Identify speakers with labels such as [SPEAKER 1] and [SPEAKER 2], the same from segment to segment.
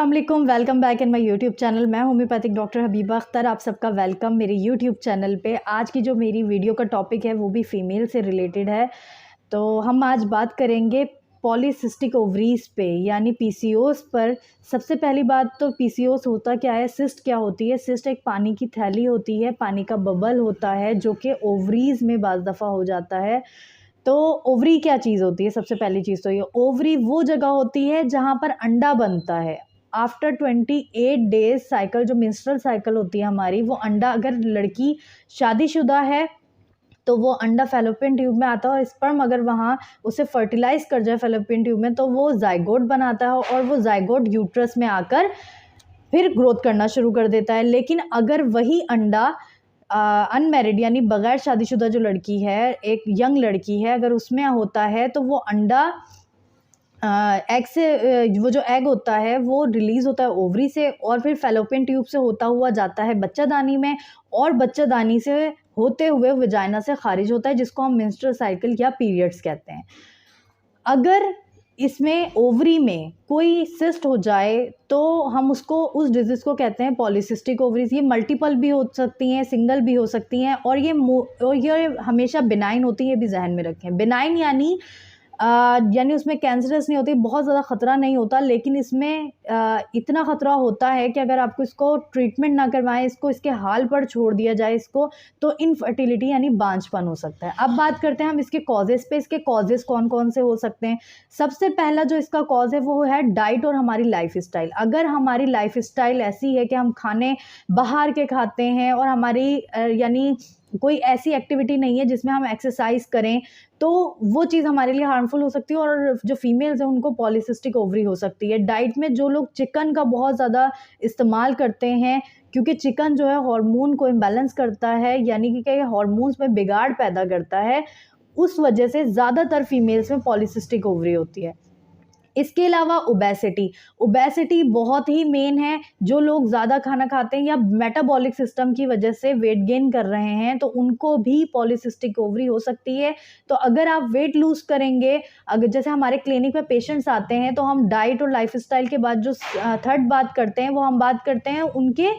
[SPEAKER 1] अस्सलाम वालेकुम, welcome back in my YouTube channel. मैं होम्योपैथिक डॉक्टर हबीबा अख्तर, आप सबका वेलकम मेरे यूट्यूब चैनल पे। आज की जो मेरी वीडियो का टॉपिक है वो भी फ़ीमेल से रिलेटेड है। तो हम आज बात करेंगे पॉलीसिस्टिक ओवरीज़ पे यानी पीसीओएस पर। सबसे पहली बात तो पीसीओएस होता क्या है, सिस्ट क्या होती है। सिस्ट एक पानी की थैली होती है, पानी का बबल होता है जो कि ओवरीज़ में बाज़ दफ़ा हो जाता है। तो ओवरी क्या चीज़ होती है? सबसे पहली चीज़ तो ये ओवरी वो जगह होती है जहाँ पर अंडा बनता है। आफ्टर 28 डेज़ साइकिल, जो मेंस्ट्रुअल साइकिल होती है हमारी, वो अंडा, अगर लड़की शादीशुदा है तो वो अंडा फैलोपियन ट्यूब में आता है, और स्पर्म अगर वहाँ उसे फर्टिलाइज़ कर जाए फैलोपियन ट्यूब में तो वो ज़ाइगोट बनाता है, और वो ज़ाइगोट यूट्रस में आकर फिर ग्रोथ करना शुरू कर देता है। लेकिन अगर वही अंडा अनमैरिड यानी बगैर शादीशुदा जो लड़की है, एक यंग लड़की है, अगर उसमें होता है तो वो अंडा एग से वो जो एग होता है वो रिलीज़ होता है ओवरी से, और फिर फैलोपियन ट्यूब से होता हुआ जाता है बच्चादानी में, और बच्चादानी से होते हुए वजाइना से खारिज होता है, जिसको हम मेंस्ट्रुअल साइकिल या पीरियड्स कहते हैं। अगर इसमें ओवरी में कोई सिस्ट हो जाए तो हम उसको, उस डिजीज़ को कहते हैं पॉलीसिस्टिक ओवरीज। ये मल्टीपल भी हो सकती हैं, सिंगल भी हो सकती हैं, और ये हमेशा बिनाइन होती है, ये भी जहन में रखें। बिनाइन यानी उसमें कैंसरस नहीं होती, बहुत ज़्यादा ख़तरा नहीं होता, लेकिन इसमें इतना ख़तरा होता है कि अगर आपको इसको ट्रीटमेंट ना करवाएं, इसको इसके हाल पर छोड़ दिया जाए इसको, तो इनफर्टिलिटी यानी बांझपन हो सकता है। अब बात करते हैं हम इसके कॉजेज़ पे। इसके कॉजेज़ कौन कौन से हो सकते हैं? सबसे पहला जो इसका कॉज है वो है डाइट और हमारी लाइफ स्टाइल। अगर हमारी लाइफ स्टाइल ऐसी है कि हम खाने बाहर के खाते हैं, और हमारी यानी कोई ऐसी एक्टिविटी नहीं है जिसमें हम एक्सरसाइज करें, तो वो चीज़ हमारे लिए हार्मफुल हो सकती है, और जो फीमेल्स हैं उनको पॉलीसिस्टिक ओवरी हो सकती है। डाइट में जो लोग चिकन का बहुत ज़्यादा इस्तेमाल करते हैं, क्योंकि चिकन जो है हार्मोन को इम्बैलेंस करता है, यानी कि हार्मोन्स में बिगाड़ पैदा करता है, उस वजह से ज़्यादातर फीमेल्स में पॉलीसिस्टिक ओवरी होती है। इसके अलावा ओबेसिटी बहुत ही मेन है। जो लोग ज़्यादा खाना खाते हैं या मेटाबॉलिक सिस्टम की वजह से वेट गेन कर रहे हैं, तो उनको भी पॉलीसिस्टिक ओवरी हो सकती है। तो अगर आप वेट लूज़ करेंगे, अगर जैसे हमारे क्लिनिक में पेशेंट्स आते हैं, तो हम डाइट और लाइफस्टाइल के बाद जो थर्ड बात करते हैं, वो हम बात करते हैं उनके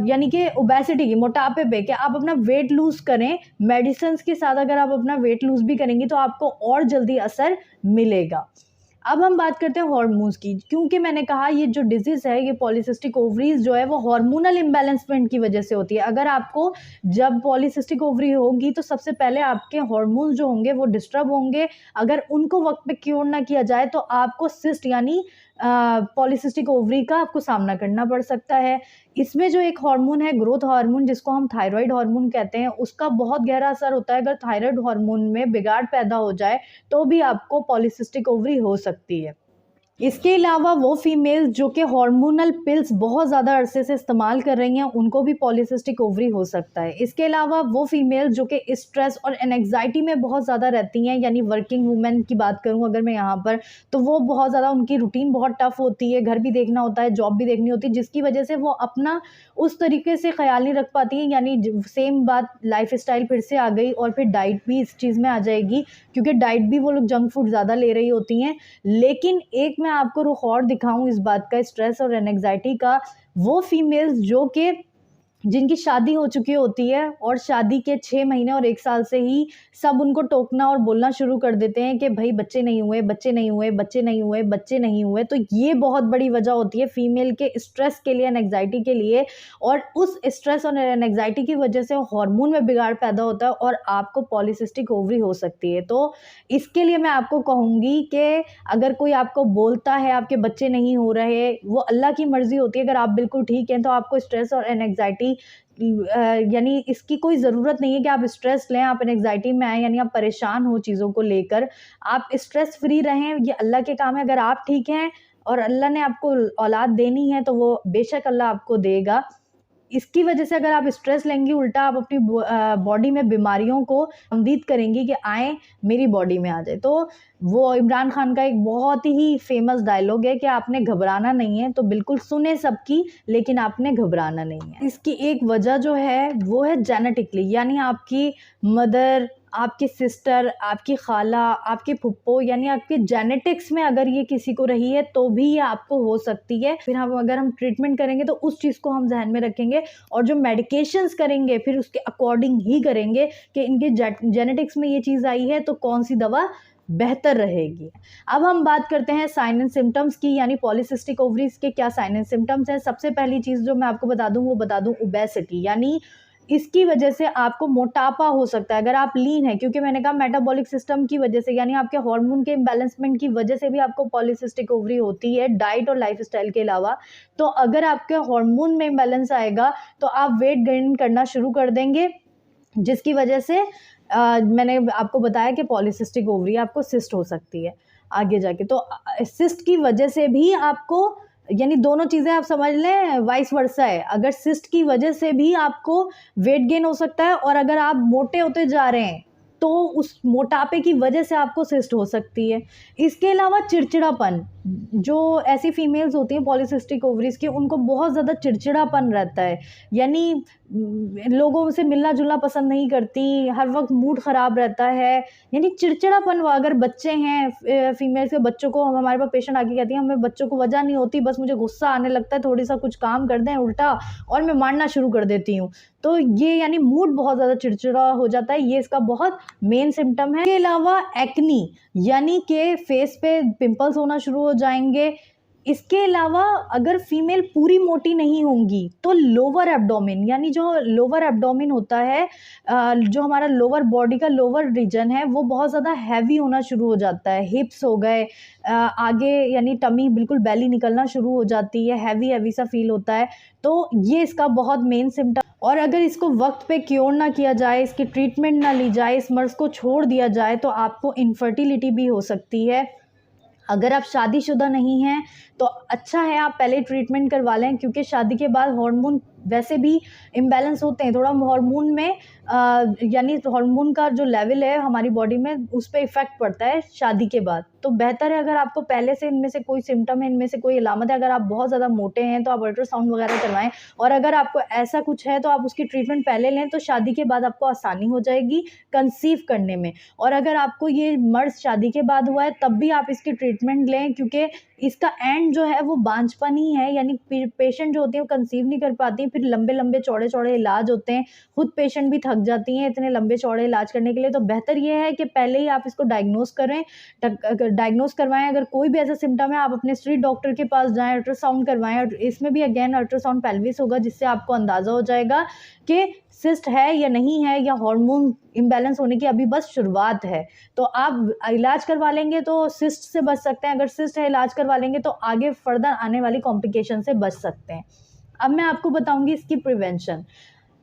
[SPEAKER 1] यानी कि ओबेसिटी की, मोटापे पे, कि आप अपना वेट लूज़ करें। मेडिसिन्स के साथ अगर आप अपना वेट लूज़ भी करेंगी तो आपको और जल्दी असर मिलेगा। अब हम बात करते हैं हार्मोन्स की, क्योंकि मैंने कहा ये जो डिजीज़ है, ये पॉलीसिस्टिक ओवरीज जो है वो हार्मोनल इम्बैलेंसमेंट की वजह से होती है। अगर आपको जब पॉलीसिस्टिक ओवरी होगी तो सबसे पहले आपके हार्मोन्स जो होंगे वो डिस्टर्ब होंगे। अगर उनको वक्त पे क्योर ना किया जाए तो आपको सिस्ट यानी पॉलीसिस्टिक ओवरी का आपको सामना करना पड़ सकता है। इसमें जो एक हार्मोन है, ग्रोथ हार्मोन, जिसको हम थायराइड हार्मोन कहते हैं, उसका बहुत गहरा असर होता है। अगर थायराइड हार्मोन में बिगाड़ पैदा हो जाए तो भी आपको पॉलीसिस्टिक ओवरी हो सकती है। इसके अलावा वो फीमेल्स जो कि हार्मोनल पिल्स बहुत ज़्यादा अरसे से इस्तेमाल कर रही हैं, उनको भी पॉलीसिस्टिक ओवरी हो सकता है। इसके अलावा वो फीमेल्स जो कि स्ट्रेस और एंग्जाइटी में बहुत ज़्यादा रहती हैं, यानी वर्किंग वूमेन की बात करूं अगर मैं यहाँ पर, तो वो बहुत ज़्यादा, उनकी रूटीन बहुत टफ होती है, घर भी देखना होता है, जॉब भी देखनी होती है, जिसकी वजह से वो अपना उस तरीके से ख्याल नहीं रख पाती हैं। यानी सेम बात, लाइफ स्टाइल फिर से आ गई, और फिर डाइट भी इस चीज़ में आ जाएगी, क्योंकि डाइट भी वो लोग जंक फूड ज़्यादा ले रही होती हैं। लेकिन एक मैं आपको रुख और दिखाऊं इस बात का, स्ट्रेस और एंग्जाइटी का, वो फीमेल्स जो कि जिनकी शादी हो चुकी होती है, और शादी के 6 महीने और 1 साल से ही सब उनको टोकना और बोलना शुरू कर देते हैं कि भाई बच्चे नहीं हुए, बच्चे नहीं हुए, बच्चे नहीं हुए, बच्चे नहीं हुए। तो ये बहुत बड़ी वजह होती है फीमेल के स्ट्रेस के लिए, एंग्जाइटी के लिए, और उस स्ट्रेस और एंग्जाइटी की वजह से हार्मोन में बिगाड़ पैदा होता है, और आपको पॉलीसिस्टिक ओवरी हो सकती है। तो इसके लिए मैं आपको कहूँगी कि अगर कोई आपको बोलता है आपके बच्चे नहीं हो रहे, वो अल्लाह की मर्ज़ी होती है। अगर आप बिल्कुल ठीक हैं तो आपको स्ट्रेस और एंग्जाइटी यानी इसकी कोई ज़रूरत नहीं है कि आप स्ट्रेस लें, आप एंग्जाइटी में आएँ, यानी आप परेशान हो चीज़ों को लेकर। आप स्ट्रेस फ्री रहें, ये अल्लाह के काम है। अगर आप ठीक हैं और अल्लाह ने आपको औलाद देनी है तो वो बेशक अल्लाह आपको देगा। इसकी वजह से अगर आप स्ट्रेस लेंगी, उल्टा आप अपनी बॉडी में बीमारियों को तमदीद करेंगी कि आए मेरी बॉडी में आ जाए। तो वो इमरान खान का एक बहुत ही फेमस डायलॉग है कि आपने घबराना नहीं है, तो बिल्कुल सुने सबकी, लेकिन आपने घबराना नहीं है। इसकी एक वजह जो है वो है जेनेटिकली, यानी आपकी मदर, आपके सिस्टर, आपकी खाला, आपके फुप्पो यानी आपके जेनेटिक्स में अगर ये किसी को रही है तो भी ये आपको हो सकती है। फिर अगर हम ट्रीटमेंट करेंगे तो उस चीज़ को हम ज़हन में रखेंगे और जो मेडिकेशंस करेंगे फिर उसके अकॉर्डिंग ही करेंगे कि इनके जेनेटिक्स में ये चीज़ आई है तो कौन सी दवा बेहतर रहेगी। अब हम बात करते हैं साइन एंड सिम्टम्स की, यानी पॉलीसिस्टिक ओवरीज के क्या साइन एंड सिम्टम्स हैं। सबसे पहली चीज़ जो मैं आपको बता दूं वो बता दूं ओबेसिटी, यानी इसकी वजह से आपको मोटापा हो सकता है अगर आप लीन है, क्योंकि मैंने कहा मेटाबॉलिक सिस्टम की वजह से यानी आपके हार्मोन के इम्बैलेंसमेंट की वजह से भी आपको पॉलीसिस्टिक ओवरी होती है, डाइट और लाइफस्टाइल के अलावा। तो अगर आपके हार्मोन में इम्बैलेंस आएगा तो आप वेट गेन करना शुरू कर देंगे, जिसकी वजह से मैंने आपको बताया कि पॉलीसिस्टिक ओवरी आपको सिस्ट हो सकती है आगे जाके। तो सिस्ट की वजह से भी आपको, यानी दोनों चीज़ें आप समझ लें वाइस वर्सा है। अगर सिस्ट की वजह से भी आपको वेट गेन हो सकता है और अगर आप मोटे होते जा रहे हैं तो उस मोटापे की वजह से आपको सिस्ट हो सकती है। इसके अलावा चिड़चिड़ापन, जो ऐसी फीमेल्स होती हैं पॉलीसिस्टिक ओवरीज की, उनको बहुत ज़्यादा चिड़चिड़ापन रहता है, यानी लोगों से मिलना जुलना पसंद नहीं करती, हर वक्त मूड ख़राब रहता है, यानी चिड़चिड़ापन। अगर बच्चे हैं फीमेल्स के, बच्चों को हमारे पास पेशेंट आके कहती है हमें बच्चों को वजह नहीं होती, बस मुझे गुस्सा आने लगता है, थोड़ी सा कुछ काम कर दें उल्टा और मैं मारना शुरू कर देती हूँ। तो ये यानी मूड बहुत ज़्यादा चिड़चिड़ा हो जाता है, ये इसका बहुत मेन सिम्टम है। इसके अलावा एक्नी, यानी कि फेस पे पिंपल्स होना शुरू हो जाएंगे। इसके अलावा अगर फीमेल पूरी मोटी नहीं होंगी तो लोअर एब्डोमेन, यानी जो लोअर एब्डोमेन होता है, जो हमारा लोअर बॉडी का लोअर रीजन है, वो बहुत ज़्यादा हैवी होना शुरू हो जाता है। हिप्स हो गए, आगे यानी टमी बिल्कुल बेली निकलना शुरू हो जाती है, हैवी हैवी सा फील होता है। तो ये इसका बहुत मेन सिम्टम। और अगर इसको वक्त पे क्योर ना किया जाए, इसकी ट्रीटमेंट ना ली जाए, इस मर्ज़ को छोड़ दिया जाए तो आपको इनफर्टिलिटी भी हो सकती है। अगर आप शादीशुदा नहीं हैं तो अच्छा है आप पहले ट्रीटमेंट करवा लें, क्योंकि शादी के बाद हार्मोन वैसे भी इम्बैलेंस होते हैं थोड़ा हार्मोन में, यानी हार्मोन का जो लेवल है हमारी बॉडी में उस पर इफ़ेक्ट पड़ता है शादी के बाद। तो बेहतर है अगर आपको पहले से इनमें से कोई सिम्टम है, इनमें से कोई अलामत है, अगर आप बहुत ज़्यादा मोटे हैं तो आप अल्ट्रासाउंड वगैरह करवाएं, और अगर आपको ऐसा कुछ है तो आप उसकी ट्रीटमेंट पहले लें, तो शादी के बाद आपको आसानी हो जाएगी कंसीव करने में। और अगर आपको ये मर्ज़ शादी के बाद हुआ है तब भी आप इसकी ट्रीटमेंट लें, क्योंकि इसका एंड जो है वो बांझपन ही है, यानी पेशेंट जो होती है वो कंसीव नहीं कर पाती, फिर लंबे लंबे चौड़े चौड़े इलाज होते हैं, खुद पेशेंट भी थक जाती हैं इतने लंबे चौड़े इलाज करने के लिए। तो बेहतर ये है कि पहले ही आप इसको डायग्नोस करें, डायग्नोस करवाएं। अगर कोई भी ऐसा सिम्टम है आप अपने स्ट्रीट डॉक्टर के पास जाएं, अल्ट्रासाउंड करवाएं, और इसमें भी अगेन अल्ट्रासाउंड पेल्विस होगा, जिससे आपको अंदाज़ा हो जाएगा कि सिस्ट है या नहीं है, या हार्मोन इम्बैलेंस होने की अभी बस शुरुआत है। तो आप इलाज करवा लेंगे तो सिस्ट से बच सकते हैं, अगर सिस्ट है इलाज करवा लेंगे तो आगे फर्दर आने वाली कॉम्प्लिकेशन से बच सकते हैं। अब मैं आपको बताऊंगी इसकी प्रिवेंशन।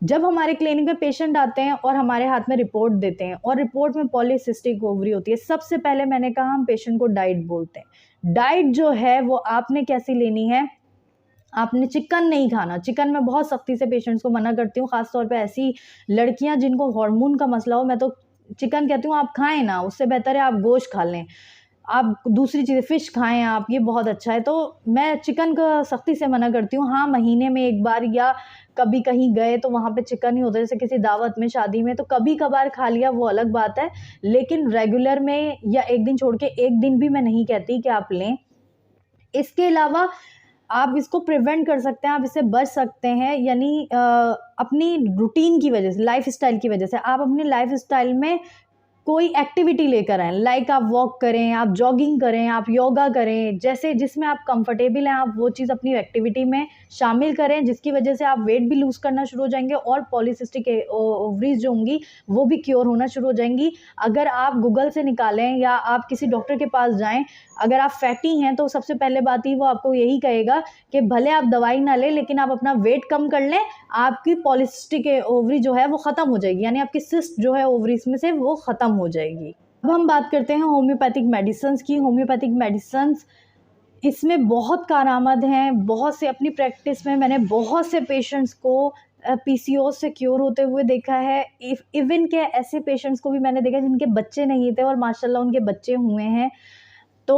[SPEAKER 1] जब हमारे क्लिनिक में पेशेंट आते हैं और हमारे हाथ में रिपोर्ट देते हैं और रिपोर्ट में पॉलीसिस्टिक ओवरी होती है, सबसे पहले मैंने कहा हम पेशेंट को डाइट बोलते हैं। डाइट जो है वो आपने कैसी लेनी है, आपने चिकन नहीं खाना। चिकन मैं बहुत सख्ती से पेशेंट्स को मना करती हूँ, खासतौर पे ऐसी लड़कियां जिनको हार्मोन का मसला हो। मैं तो चिकन कहती हूँ आप खाएं ना, उससे बेहतर है आप गोश्त खा लें, आप दूसरी चीज़ें फ़िश खाएं आप, ये बहुत अच्छा है। तो मैं चिकन का सख्ती से मना करती हूँ। हाँ, महीने में एक बार या कभी कहीं गए तो वहाँ पे चिकन ही होता है, जैसे किसी दावत में, शादी में, तो कभी कभार खा लिया वो अलग बात है, लेकिन रेगुलर में या एक दिन छोड़ के एक दिन भी मैं नहीं कहती कि आप लें। इसके अलावा आप इसको प्रिवेंट कर सकते हैं, आप इससे बच सकते हैं, यानी अपनी रूटीन की वजह से, लाइफस्टाइल की वजह से। आप अपनी लाइफस्टाइल में कोई एक्टिविटी लेकर आएँ, लाइक आप वॉक करें, आप जॉगिंग करें, आप योगा करें, जैसे जिसमें आप कंफर्टेबल हैं आप वो चीज़ अपनी एक्टिविटी में शामिल करें, जिसकी वजह से आप वेट भी लूज़ करना शुरू हो जाएंगे और पॉलीसिस्टिक ओवरीज जो होंगी वो भी क्योर होना शुरू हो जाएंगी। अगर आप गूगल से निकालें या आप किसी डॉक्टर के पास जाएं, अगर आप फैटी हैं तो सबसे पहले बात ही वो आपको यही कहेगा कि भले आप दवाई ना लें लेकिन आप अपना वेट कम कर लें, आपकी पॉलीसिस्टिक ओवरी जो है वो ख़त्म हो जाएगी, यानी आपकी सिस्ट जो है ओवरीज में से वो ख़त्म हो जाएगी। अब हम बात करते हैं होम्योपैथिक मेडिसिन की। होम्योपैथिक मेडिसिन, इसमें बहुत कारआमद हैं। बहुत से अपनी प्रैक्टिस में मैंने बहुत से पेशेंट्स को पीसीओएस से क्योर होते हुए देखा है। इवन के ऐसे पेशेंट्स को भी मैंने देखा जिनके बच्चे नहीं थे और माशाल्लाह उनके बच्चे हुए हैं। तो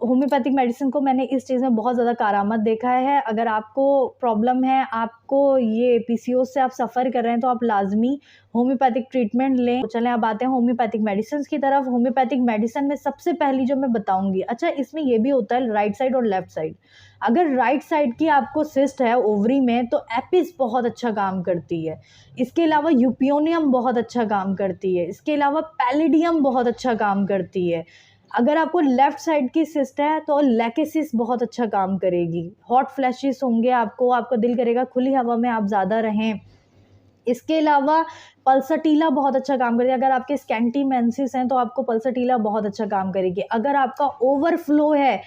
[SPEAKER 1] होम्योपैथिक मेडिसिन को मैंने इस चीज़ में बहुत ज़्यादा कारआमद देखा है। अगर आपको प्रॉब्लम है, आपको ये पीसीओएस से आप सफ़र कर रहे हैं, तो आप लाज़मी होम्योपैथिक ट्रीटमेंट लें। तो चलें अब आते हैं होम्योपैथिक मेडिसिन्स की तरफ। होम्योपैथिक मेडिसिन में सबसे पहली जो मैं बताऊँगी, अच्छा इसमें ये भी होता है राइट साइड और लेफ्ट साइड। अगर राइट साइड की आपको सिस्ट है ओवरी में, तो एपिस बहुत अच्छा काम करती है। इसके अलावा यूपियोनियम बहुत अच्छा काम करती है। इसके अलावा पैलिडियम बहुत अच्छा काम करती है। अगर आपको लेफ्ट साइड की सिस्ट है तो लैकेसिस बहुत अच्छा काम करेगी। हॉट फ्लैशेस होंगे आपको, आपका दिल करेगा खुली हवा में आप ज़्यादा रहें। इसके अलावा पल्साटीला बहुत अच्छा काम करेगी। अगर आपके स्कैंटी मेंसेस हैं तो आपको पल्साटीला बहुत अच्छा काम करेगी। अगर आपका ओवरफ्लो है,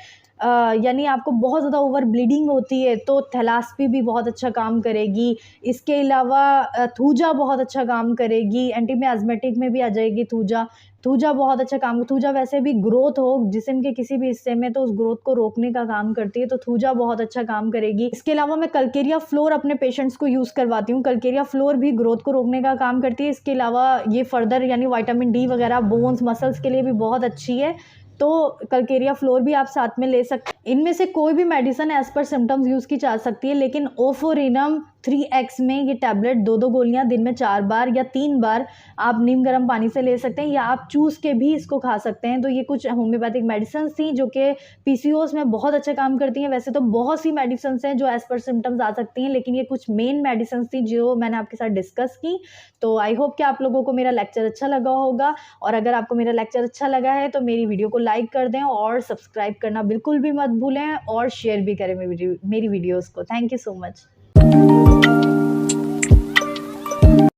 [SPEAKER 1] यानी आपको बहुत ज़्यादा ओवर ब्लीडिंग होती है, तो थैलास्पी भी बहुत अच्छा काम करेगी। इसके अलावा थूजा बहुत अच्छा काम करेगी। एंटी मियाज़मेटिक में भी आ जाएगी थूजा। थूजा बहुत अच्छा काम, थूजा वैसे भी ग्रोथ हो जिस्म के किसी भी हिस्से में तो उस ग्रोथ को रोकने का काम करती है, तो थूजा बहुत अच्छा काम करेगी। इसके अलावा मैं कल्केरिया फ्लोर अपने पेशेंट्स को यूज़ करवाती हूँ। कल्केरिया फ्लोर भी ग्रोथ को रोकने का काम करती है। इसके अलावा ये फर्दर यानी विटामिन डी वगैरह बोन्स मसल्स के लिए भी बहुत अच्छी है, तो कल्केरिया फ्लोर भी आप साथ में ले सकते हैं। इनमें से कोई भी medicine as per symptoms use की जा सकती है, लेकिन ओफोरिनम 3x में ये टैबलेट 2-2 गोलियां दिन में 4 बार या 3 बार आप नीम गर्म पानी से ले सकते हैं, या आप चूस के भी इसको खा सकते हैं। तो ये कुछ होम्योपैथिक मेडिसिन थी जो कि पीसीओएस में बहुत अच्छा काम करती हैं। वैसे तो बहुत सी मेडिसिन हैं जो एज पर सिम्टम्स आ सकती हैं, लेकिन ये कुछ मेन मेडिसिन थी जो मैंने आपके साथ डिस्कस की। तो आई होप कि आप लोगों को मेरा लेक्चर अच्छा लगा होगा, और अगर आपको मेरा लेक्चर अच्छा लगा है तो मेरी वीडियो को लाइक कर दें और सब्सक्राइब करना बिल्कुल भी मत भूलें, और शेयर भी करें मेरी वीडियोज़ को। Thank you so much.